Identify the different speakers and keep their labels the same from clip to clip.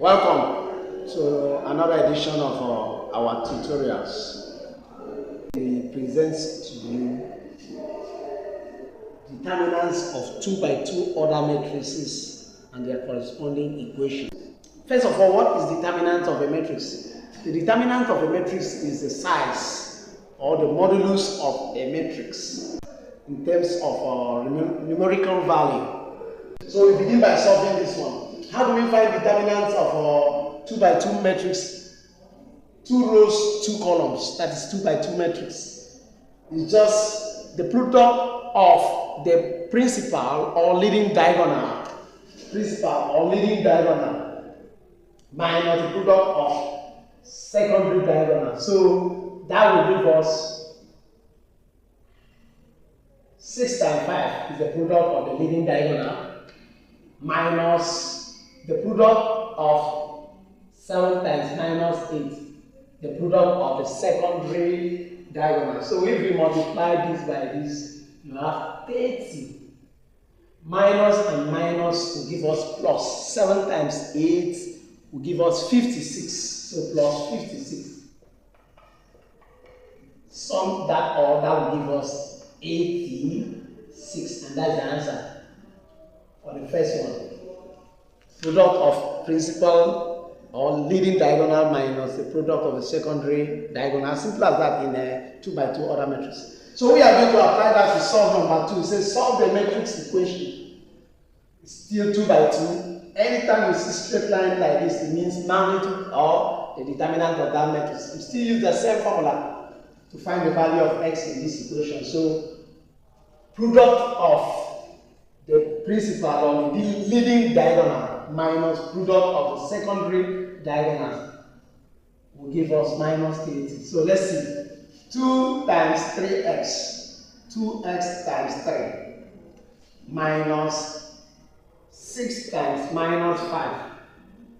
Speaker 1: Welcome to another edition of our tutorials. We present to you determinants of 2 by 2 order matrices and their corresponding equations. First of all, what is determinant of a matrix? The determinant of a matrix is the size or the modulus of a matrix in terms of numerical value. So we begin by solving this one. How do we find determinants of 2 by 2 matrix? 2 rows, 2 columns, that is 2 by 2 matrix. It's just the product of the principal or leading diagonal, minus the product of secondary diagonal. So that will give us 6 times 5 is the product of the leading diagonal minus the product of 7 times minus 8, the product of the secondary diagonal. So if we multiply this by this, you have 30. Minus and minus will give us plus. 7 times 8 will give us 56. So plus 56. Sum that all, that will give us 86. And that's the answer for the first one. Product of principal or leading diagonal minus the product of the secondary diagonal. Simple as that in a 2 by 2 order matrix. So we are going to apply that to solve number 2. It says solve the matrix equation. It's still 2 by 2. Anytime you see straight line like this, it means magnitude or the determinant of that matrix. You still use the same formula to find the value of x in this equation. So product of the principal or the leading diagonal minus product of the secondary diagonal will give us minus 30. So let's see. 2 times 3x, 2x times 3 minus 6 times minus 5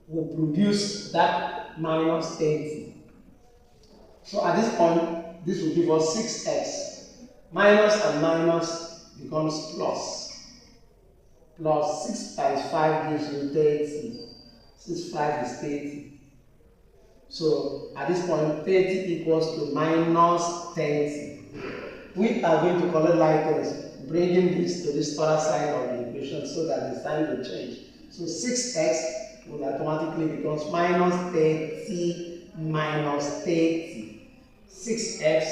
Speaker 1: will produce that minus 30. So at this point, this will give us 6x. Minus and minus becomes plus. Plus 6 times 5 gives you 30. 6 5 is 30. So at this point, 30 equals to minus 30. We are going to collect like bringing this to this other side of the equation so that the sign will change. So 6x will automatically becomes minus 30 minus 30. 6x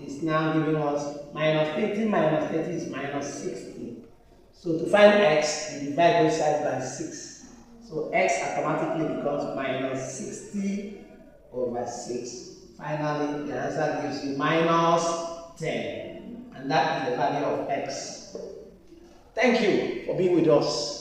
Speaker 1: is now giving us minus 30 minus 30 is minus 60. So to find x, we divide both sides by 6. So x automatically becomes minus 60 over 6. Finally, the answer gives you minus 10. And that is the value of x. Thank you for being with us.